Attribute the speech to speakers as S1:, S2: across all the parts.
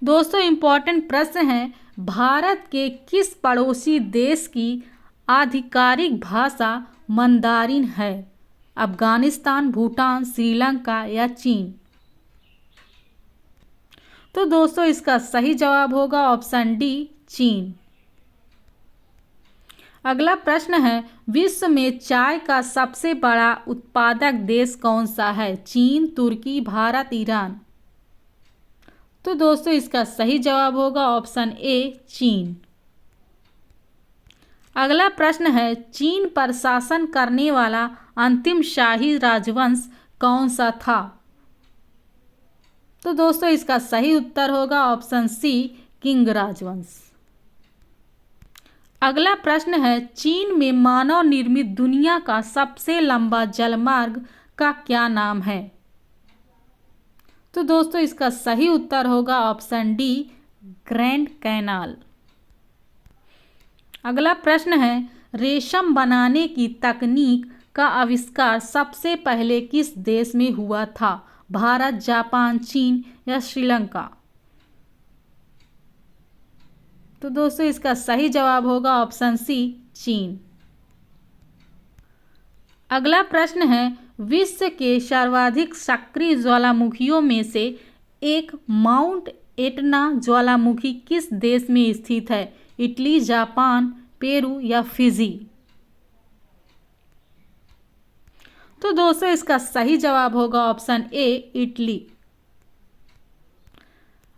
S1: दोस्तों इम्पोर्टेंट प्रश्न है, भारत के किस पड़ोसी देश की आधिकारिक भाषा मंदारिन है? अफगानिस्तान, भूटान, श्रीलंका या चीन? तो दोस्तों इसका सही जवाब होगा ऑप्शन डी, चीन। अगला प्रश्न है, विश्व में चाय का सबसे बड़ा उत्पादक देश कौन सा है? चीन, तुर्की, भारत, ईरान? तो दोस्तों इसका सही जवाब होगा ऑप्शन ए, चीन। अगला प्रश्न है, चीन पर शासन करने वाला अंतिम शाही राजवंश कौन सा था? तो दोस्तों इसका सही उत्तर होगा ऑप्शन सी, किंग राजवंश। अगला प्रश्न है, चीन में मानव निर्मित दुनिया का सबसे लंबा जलमार्ग का क्या नाम है? तो दोस्तों इसका सही उत्तर होगा ऑप्शन डी, ग्रैंड कैनाल। अगला प्रश्न है, रेशम बनाने की तकनीक का आविष्कार सबसे पहले किस देश में हुआ था? भारत, जापान, चीन या श्रीलंका? तो दोस्तों इसका सही जवाब होगा ऑप्शन सी, चीन। अगला प्रश्न है, विश्व के सर्वाधिक सक्रिय ज्वालामुखियों में से एक माउंट एटना ज्वालामुखी किस देश में स्थित है? इटली, जापान, पेरू या फिजी? तो दोस्तों इसका सही जवाब होगा ऑप्शन ए, इटली।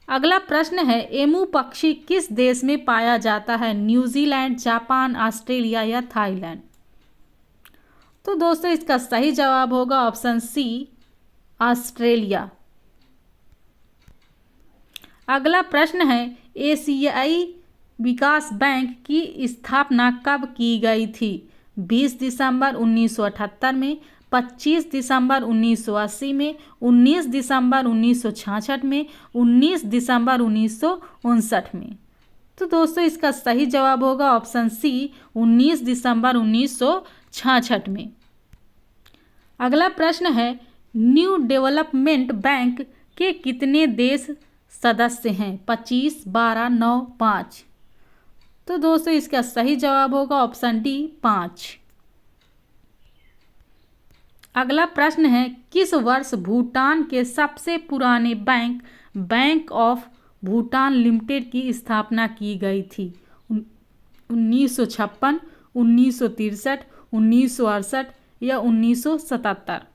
S1: अगला प्रश्न है, एमू पक्षी किस देश में पाया जाता है? न्यूजीलैंड, जापान, ऑस्ट्रेलिया या थाईलैंड? तो दोस्तों इसका सही जवाब होगा ऑप्शन सी, ऑस्ट्रेलिया। अगला प्रश्न है, एशियाई विकास बैंक की स्थापना कब की गई थी? 20 दिसंबर 1978 में, 25 दिसंबर 1980 में, 19 दिसंबर 1966 में, 19 दिसंबर 1959 में? तो दोस्तों इसका सही जवाब होगा ऑप्शन सी, 19 दिसंबर 1966 में। अगला प्रश्न है, न्यू डेवलपमेंट बैंक के कितने देश सदस्य हैं? 25, 12, 9, 5? तो दोस्तों इसका सही जवाब होगा ऑप्शन डी, 5। अगला प्रश्न है, किस वर्ष भूटान के सबसे पुराने bank, bank of Bhutan limited की स्थापना की गई थी? 1956, 1963, 1968 या 1977?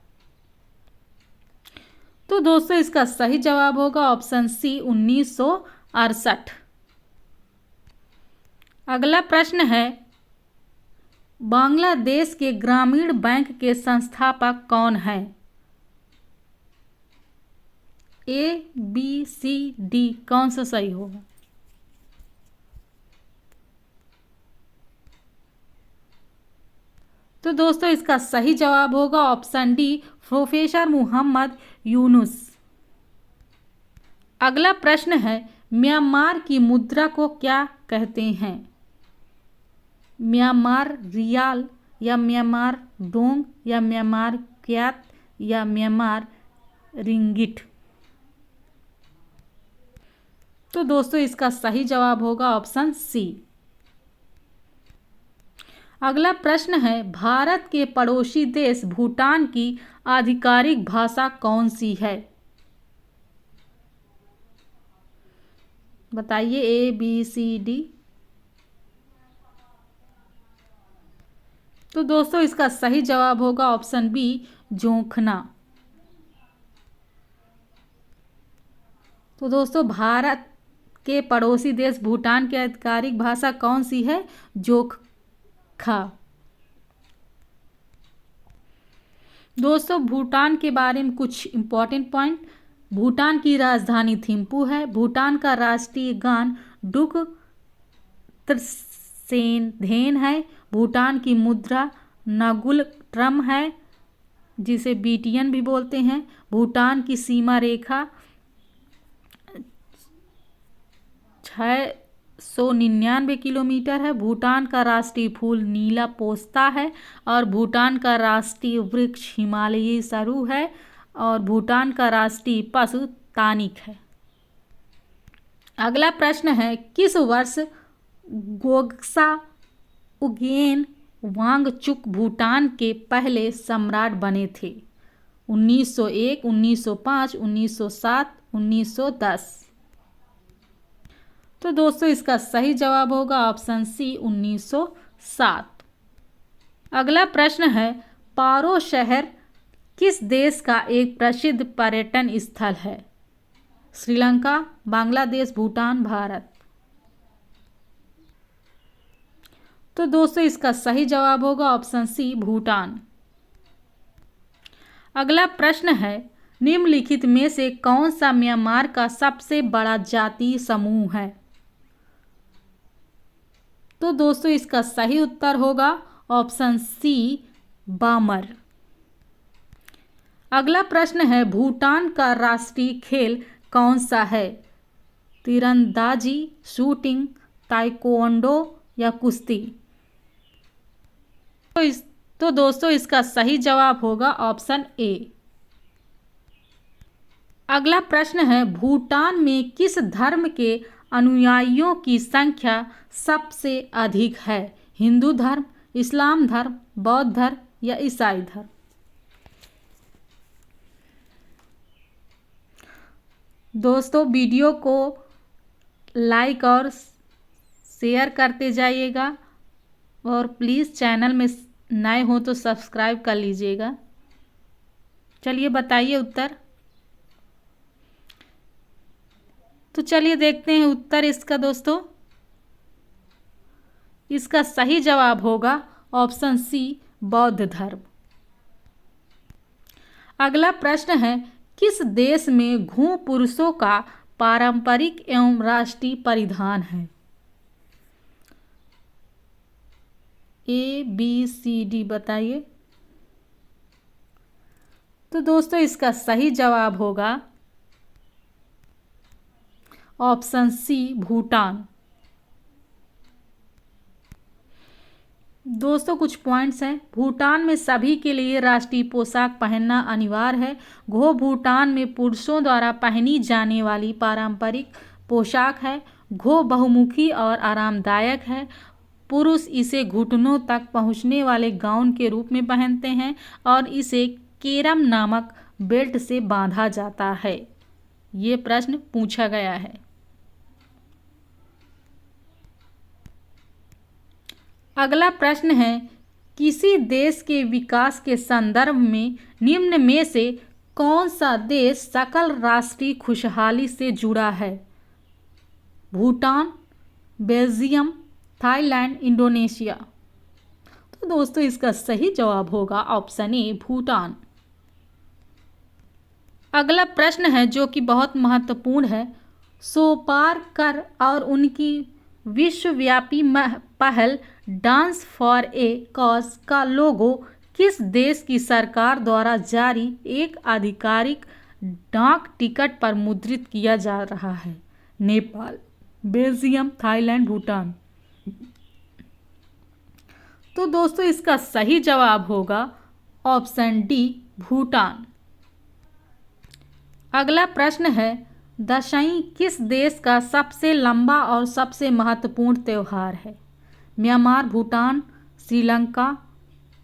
S1: तो दोस्तों इसका सही जवाब होगा ऑप्शन सी, 1968। अगला प्रश्न है, बांग्लादेश के ग्रामीण बैंक के संस्थापक कौन है? ए, बी, सी, डी कौन सा सही होगा? तो दोस्तों इसका सही जवाब होगा option D, professor Mohammad Yunus. अगला प्रश्न है, म्यांमार की मुद्रा को क्या कहते हैं? म्यांमार रियाल या म्यांमार डोंग या म्यांमार क्यात या म्यांमार रिंगिट? तो दोस्तों इसका सही जवाब होगा ऑप्शन सी। अगला प्रश्न है, भारत के पड़ोसी देश भूटान की आधिकारिक भाषा कौन सी है? बताइए, ए, बी, सी, डी? तो दोस्तों इसका सही जवाब होगा ऑप्शन बी, जोंखना। तो दोस्तों भारत के पड़ोसी देश भूटान की आधिकारिक भाषा कौन सी है? जोंखा। दोस्तों भूटान के बारे में कुछ इंपॉर्टेंट पॉइंट, भूटान की राजधानी थिम्पू है। भूटान का राष्ट्रीय गान डुक त्सेनधेन है। भूटान की मुद्रा नगुल ट्रम है, जिसे बीटियन भी बोलते हैं। भूटान की सीमा रेखा 699 किलोमीटर है। भूटान का राष्ट्रीय फूल नीला पोस्ता है और भूटान का राष्ट्रीय वृक्ष हिमालयी सरू है और भूटान का राष्ट्रीय पशु तानिक है। अगला प्रश्न है, किस वर्ष गोग्सा उगेन वांगचुक भूटान के पहले सम्राट बने थे? 1901, 1905, 1907, 1910। तो दोस्तों इसका सही जवाब होगा ऑप्शन सी 1907। अगला प्रश्न है, पारो शहर किस देश का एक प्रसिद्ध पर्यटन स्थल है? श्रीलंका, बांग्लादेश, भूटान, भारत। तो दोस्तों इसका सही जवाब होगा ऑप्शन सी भूटान। अगला प्रश्न है, निम्नलिखित में से कौन सा म्यांमार का सबसे बड़ा जातीय समूह है? तो दोस्तों इसका सही उत्तर होगा ऑप्शन सी बामर। अगला प्रश्न है, भूटान का राष्ट्रीय खेल कौन सा है? तीरंदाजी, शूटिंग, ताइक्वांडो या कुश्ती। तो दोस्तों इसका सही जवाब होगा ऑप्शन ए। अगला प्रश्न है, भूटान में किस धर्म के अनुयायियों की संख्या सबसे अधिक है? हिंदू धर्म, इस्लाम धर्म, बौद्ध धर्म या ईसाई धर्म। दोस्तों वीडियो को लाइक और शेयर करते जाइएगा और प्लीज़ चैनल में नए हो तो सब्सक्राइब कर लीजिएगा। चलिए बताइए उत्तर। तो चलिए देखते हैं उत्तर इसका। दोस्तों इसका सही जवाब होगा ऑप्शन सी बौद्ध धर्म। अगला प्रश्न है, किस देश में घों पुरुषों का पारंपरिक एवं राष्ट्रीय परिधान है? ए, बी, सी, डी बताइए। तो दोस्तों इसका सही जवाब होगा ऑप्शन सी भूटान। दोस्तों कुछ पॉइंट्स हैं। भूटान में सभी के लिए राष्ट्रीय पोशाक पहनना अनिवार्य है। घो भूटान में पुरुषों द्वारा पहनी जाने वाली पारंपरिक पोशाक है। घो बहुमुखी और आरामदायक है। पुरुष इसे घुटनों तक पहुंचने वाले गाउन के रूप में पहनते हैं और इसे केरम नामक बेल्ट से बांधा जाता है। ये प्रश्न पूछा गया है। अगला प्रश्न है, किसी देश के विकास के संदर्भ में निम्न में से कौन सा देश सकल राष्ट्रीय खुशहाली से जुड़ा है? Bhutan, Belgium, Thailand, Indonesia. तो दोस्तों इसका सही जवाब होगा ऑप्शन ए भूटान। अगला प्रश्न है जो कि बहुत महत्वपूर्ण है, सोपार कर और उनकी विश्वव्यापी पहल डांस फॉर ए कॉज का लोगो किस देश की सरकार द्वारा जारी एक आधिकारिक डाक टिकट पर मुद्रित किया जा रहा है? Nepal, Belgium, Thailand, Bhutan. तो दोस्तों इसका सही जवाब होगा ऑप्शन डी भूटान। अगला प्रश्न है, दशईं किस देश का सबसे लंबा और सबसे महत्वपूर्ण त्यौहार है? म्यांमार, भूटान, श्रीलंका,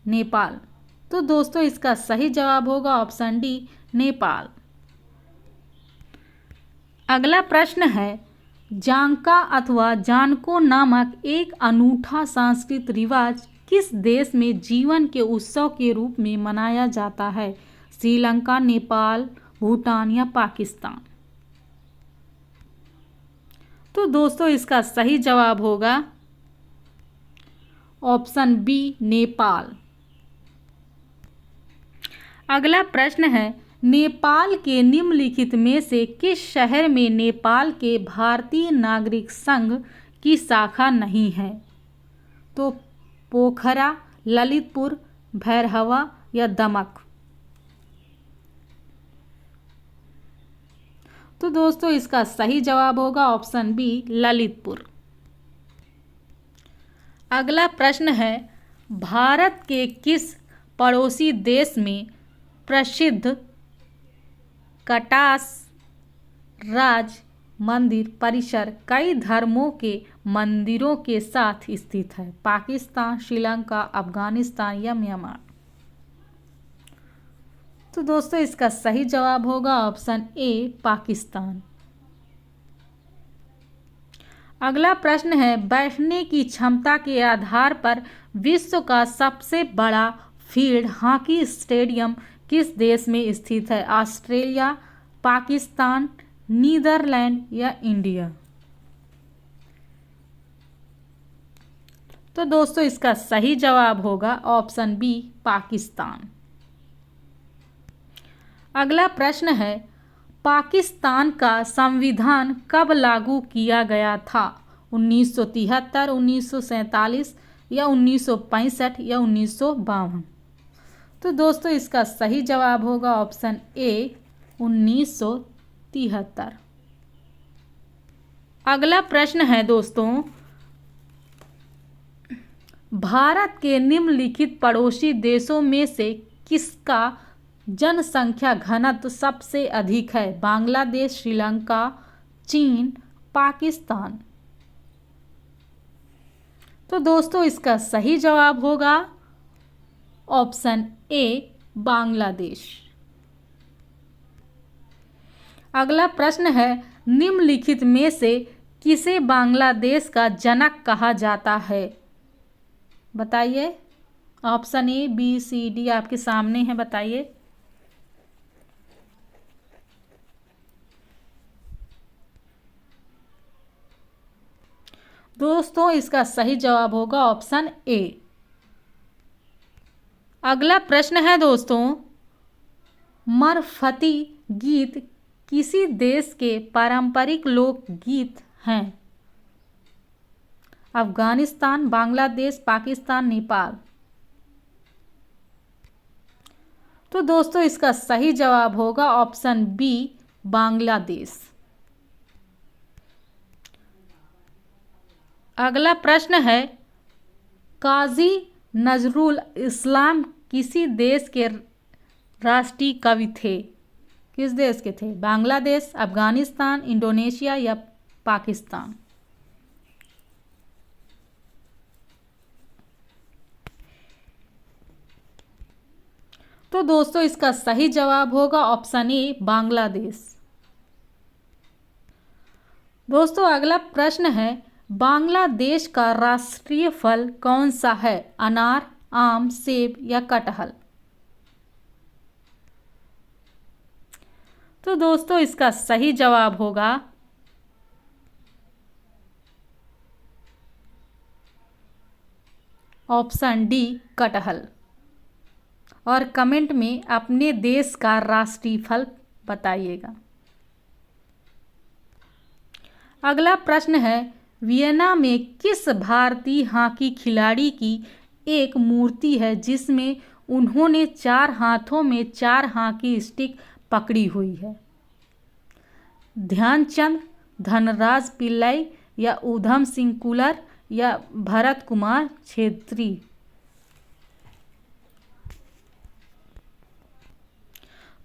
S1: नेपाल। तो दोस्तों इसका सही जवाब होगा ऑप्शन डी नेपाल। अगला प्रश्न है, जांका अथवा जानको नामक एक अनूठा सांस्कृतिक रिवाज किस देश में जीवन के उत्सव के रूप में मनाया जाता है? श्रीलंका, नेपाल, भूटान या पाकिस्तान। तो दोस्तों इसका सही जवाब होगा ऑप्शन बी नेपाल। अगला प्रश्न है, नेपाल के निम्नलिखित में से किस शहर में नेपाल के भारतीय नागरिक संघ की शाखा नहीं है? तो पोखरा, ललितपुर, भैरहवा या दमक। तो दोस्तों इसका सही जवाब होगा ऑप्शन बी ललितपुर। अगला प्रश्न है, भारत के किस पड़ोसी देश में प्रसिद्ध कटास राज मंदिर परिसर कई धर्मों के मंदिरों के साथ स्थित है? पाकिस्तान, श्रीलंका, अफगानिस्तान या म्यांमार? तो दोस्तों इसका सही जवाब होगा ऑप्शन ए, पाकिस्तान। अगला प्रश्न है, बैठने की क्षमता के आधार पर विश्व का सबसे बड़ा फील्ड हॉकी स्टेडियम किस देश में स्थित है? ऑस्ट्रेलिया, पाकिस्तान, नीदरलैंड या इंडिया? तो दोस्तों इसका सही जवाब होगा ऑप्शन बी, पाकिस्तान। अगला प्रश्न है, पाकिस्तान का संविधान कब लागू किया गया था? 1973, 1947 या 1965 या 1952? तो दोस्तों इसका सही जवाब होगा ऑप्शन ए, 1973। अगला प्रश्न है दोस्तों, भारत के निम्नलिखित पड़ोसी देशों में से किसका जनसंख्या घनत्व सबसे अधिक है? बांग्लादेश, श्रीलंका, चीन, पाकिस्तान? तो दोस्तों इसका सही जवाब होगा ऑप्शन ए, बांग्लादेश। अगला प्रश्न है, निम्नलिखित में से किसे बांग्लादेश का जनक कहा जाता है? बताइए। Option A, B, C, D आपके सामने है, बताइए। दोस्तों इसका सही जवाब होगा ऑप्शन ए। अगला प्रश्न है दोस्तों, मरफती गीत किसी देश के पारंपरिक लोकगीत हैं? अफगानिस्तान, बांग्लादेश, पाकिस्तान, नेपाल? तो दोस्तों इसका सही जवाब होगा ऑप्शन बी, बांग्लादेश। अगला प्रश्न है, काजी नजरुल इस्लाम किसी देश के राष्ट्रीय कवि थे? किस देश के थे? बांग्लादेश, अफगानिस्तान, इंडोनेशिया या पाकिस्तान? तो दोस्तों इसका सही जवाब होगा ऑप्शन ए, बांग्लादेश। दोस्तों अगला प्रश्न है, बांग्लादेश का राष्ट्रीय फल कौन सा है? अनार, आम, सेब या कटहल? तो दोस्तों इसका सही जवाब होगा ऑप्शन डी, कटहल। और कमेंट में अपने देश का राष्ट्रीय फल बताइएगा। अगला प्रश्न है, वियना में किस भारतीय हॉकी खिलाड़ी की एक मूर्ति है जिसमें उन्होंने 4 हाथों में 4 हॉकी स्टिक पकड़ी हुई है? ध्यानचंद, धनराज पिल्लाई या ऊधम सिंह कुलर या भरत कुमार छेत्री?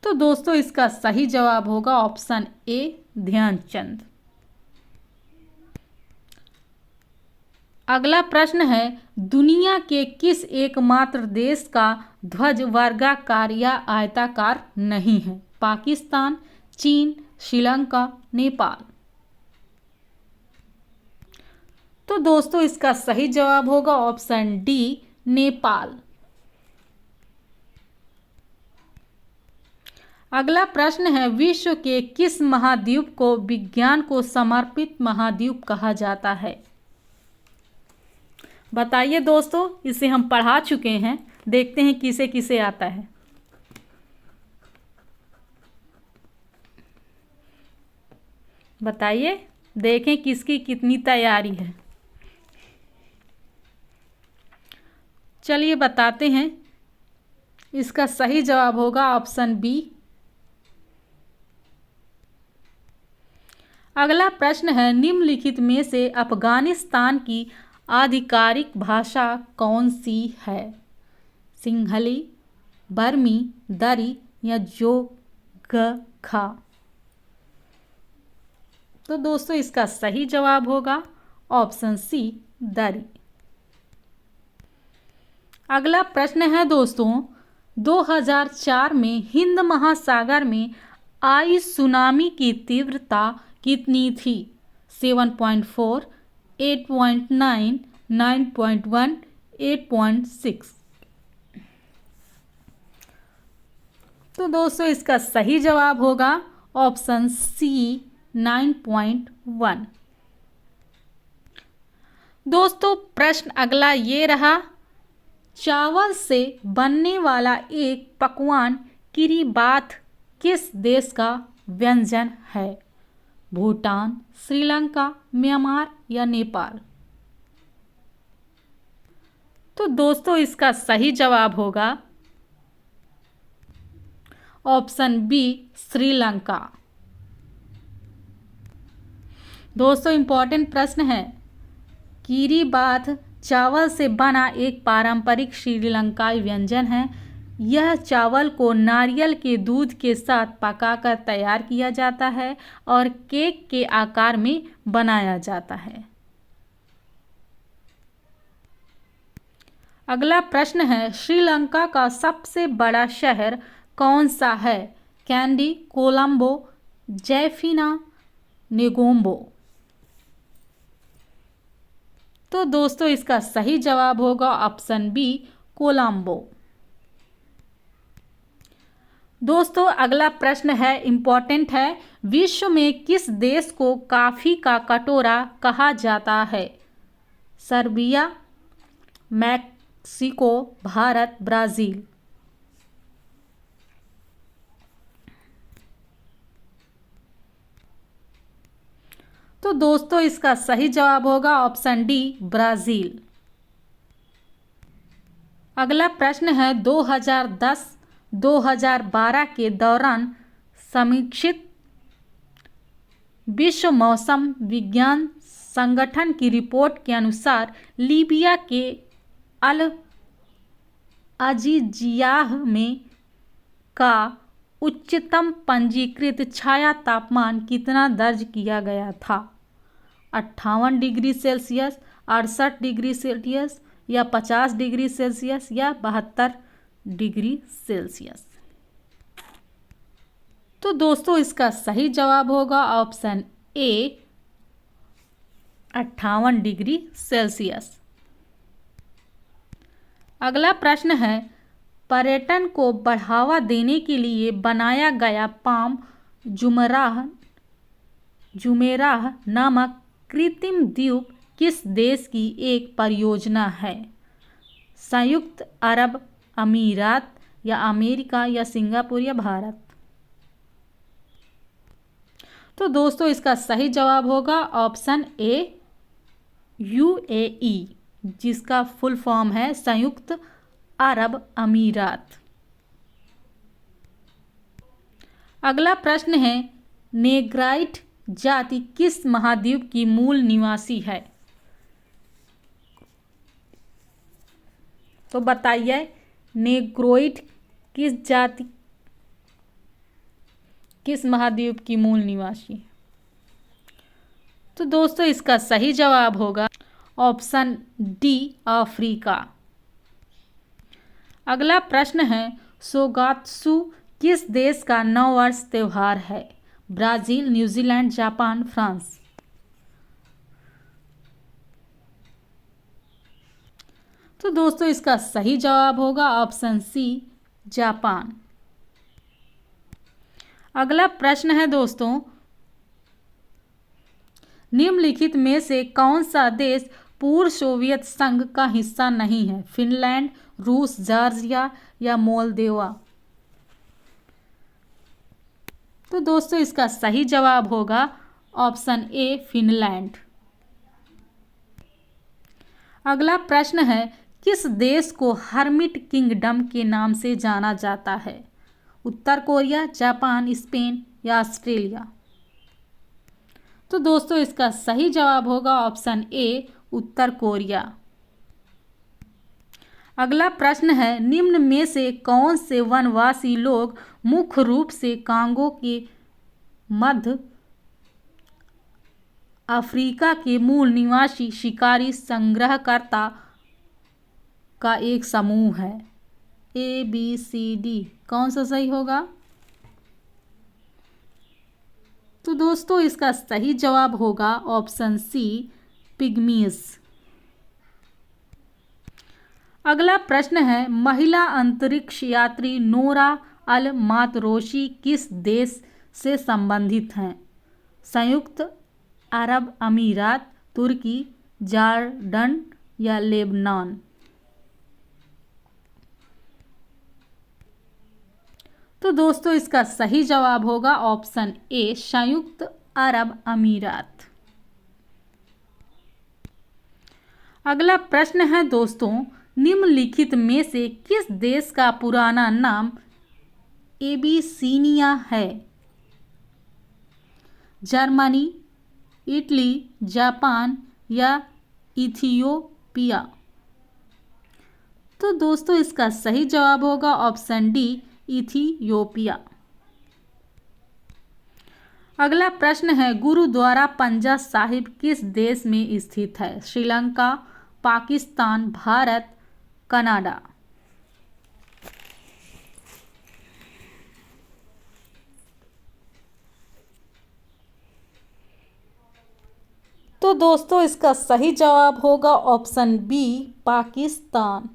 S1: तो दोस्तों इसका सही जवाब होगा ऑप्शन ए, ध्यानचंद। अगला प्रश्न है, दुनिया के किस एकमात्र देश का ध्वज वर्गाकार या आयताकार नहीं है? पाकिस्तान, चीन, श्रीलंका, नेपाल? तो दोस्तों इसका सही जवाब होगा ऑप्शन डी, नेपाल। अगला प्रश्न है, विश्व के किस महाद्वीप को विज्ञान को समर्पित महाद्वीप कहा जाता है? बताइए दोस्तों, इसे हम पढ़ा चुके हैं, देखते हैं किसे किसे आता है। बताइए, देखें किसकी कितनी तैयारी है। चलिए बताते हैं, इसका सही जवाब होगा ऑप्शन बी। अगला प्रश्न है, निम्नलिखित में से अफगानिस्तान की आधिकारिक भाषा कौन सी है? सिंहली, बर्मी, दरी या जोगखा? तो दोस्तों इसका सही जवाब होगा ऑप्शन सी, दरी। अगला प्रश्न है दोस्तों, 2004 में हिंद महासागर में आई सुनामी की तीव्रता कितनी थी? 7.4, 8.9, 9.1, 8.6। तो दोस्तों इसका सही जवाब होगा ऑप्शन सी, 9.1। दोस्तों प्रश्न अगला ये रहा, चावल से बनने वाला एक पकवान किरीबात किस देश का व्यंजन है? भूटान, श्रीलंका, म्यांमार या नेपाल? तो दोस्तों इसका सही जवाब होगा ऑप्शन बी, श्रीलंका। दोस्तों इंपॉर्टेंट प्रश्न है, किरीबात चावल से बना एक पारंपरिक श्रीलंकाई व्यंजन है। यह चावल को नारियल के दूध के साथ पकाकर तैयार किया जाता है और केक के आकार में बनाया जाता है। अगला प्रश्न है, श्रीलंका का सबसे बड़ा शहर कौन सा है? कैंडी, कोलंबो, जैफिना, नेगोम्बो? तो दोस्तों इसका सही जवाब होगा ऑप्शन बी, कोलंबो। दोस्तों अगला प्रश्न है, इंपॉर्टेंट है, विश्व में किस देश को कॉफी का कटोरा कहा जाता है? Serbia, Mexico, Bharat, Brazil? तो दोस्तों इसका सही जवाब होगा ऑप्शन डी, ब्राजील। अगला प्रश्न है, 2010-2012 के दौरान समीक्षित विश्व मौसम विज्ञान संगठन की रिपोर्ट के अनुसार लीबिया के अल अजीजियाह में का उच्चतम पंजीकृत छाया तापमान कितना दर्ज किया गया था? 58 डिग्री सेल्सियस, 68 डिग्री सेल्सियस या 50 डिग्री सेल्सियस या 72 डिग्री सेल्सियस? तो दोस्तों इसका सही जवाब होगा ऑप्शन ए, 58 डिग्री सेल्सियस। अगला प्रश्न है, पर्यटन को बढ़ावा देने के लिए बनाया गया पाम जुमेराह नामक कृत्रिम द्वीप किस देश की एक परियोजना है? संयुक्त अरब अमीरात या अमेरिका या सिंगापुर या भारत? तो दोस्तों इसका सही जवाब होगा ऑप्शन ए, यूएई, जिसका फुल फॉर्म है संयुक्त अरब अमीरात। अगला प्रश्न है, नेग्राइट जाति किस महाद्वीप की मूल निवासी है? तो बताइए नेग्रोइड किस जाति, किस महाद्वीप की मूल निवासी? तो दोस्तों इसका सही जवाब होगा ऑप्शन डी, अफ्रीका। अगला प्रश्न है, सोगात्सु किस देश का नववर्ष त्योहार है? Brazil, New Zealand, Japan, France? तो दोस्तों इसका सही जवाब होगा ऑप्शन सी, जापान। अगला प्रश्न है दोस्तों, निम्नलिखित में से कौन सा देश पूर्व सोवियत संघ का हिस्सा नहीं है? फिनलैंड, रूस, जॉर्जिया या मोल्दोवा? तो दोस्तों इसका सही जवाब होगा ऑप्शन ए, फिनलैंड। अगला प्रश्न है, किस देश को हर्मिट किंगडम के नाम से जाना जाता है? उत्तर कोरिया, जापान, स्पेन या ऑस्ट्रेलिया? तो दोस्तों इसका सही जवाब होगा ऑप्शन ए, उत्तर कोरिया। अगला प्रश्न है, निम्न में से कौन से वनवासी लोग मुख्य रूप से कांगो के मध्य अफ्रीका के मूल निवासी शिकारी संग्रहकर्ता का एक समूह है? ABCD कौन सा सही होगा? तो दोस्तों इसका सही जवाब होगा ऑप्शन सी, पिग्मीज। अगला प्रश्न है, महिला अंतरिक्ष यात्री नोरा अल मातरोशी किस देश से संबंधित हैं? संयुक्त अरब अमीरात, तुर्की, जॉर्डन या लेबनान? तो दोस्तों इसका सही जवाब होगा ऑप्शन ए, संयुक्त अरब अमीरात। अगला प्रश्न है दोस्तों, निम्नलिखित में से किस देश का पुराना नाम एबीसीनिया है? जर्मनी, इटली, जापान या इथियोपिया? तो दोस्तों इसका सही जवाब होगा ऑप्शन डी, इथियोपिया। अगला प्रश्न है, गुरुद्वारा पंजा साहिब किस देश में स्थित है? श्रीलंका, पाकिस्तान, भारत, कनाडा? तो दोस्तों इसका सही जवाब होगा ऑप्शन बी, पाकिस्तान।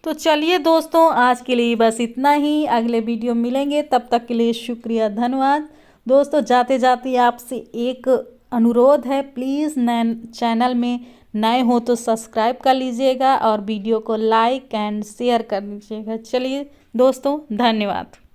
S1: तो चलिए दोस्तों आज के लिए बस इतना ही। अगले वीडियो मिलेंगे, तब तक के लिए शुक्रिया, धन्यवाद। दोस्तों जाते जाते आपसे एक अनुरोध है, प्लीज़ नए चैनल में नए हो तो सब्सक्राइब कर लीजिएगा और वीडियो को लाइक एंड शेयर कर लीजिएगा। चलिए दोस्तों, धन्यवाद।